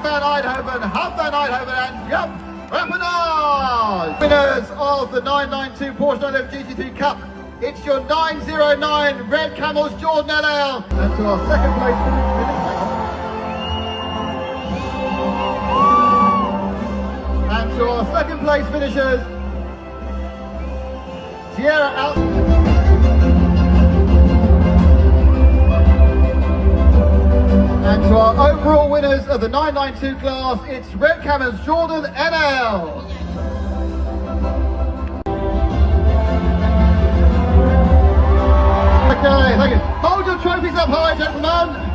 van Eindhoven, and yup, Rapinage! Winners of the 992 Porsche 911 GT3 Cup, it's your 909 Red Camels Jordan LL. And to our second place finishers, Sierra out. And to our overall winners of the 992 class, it's Red Camels Jordan NL. Okay, thank you. Hold your trophies up high, gentlemen.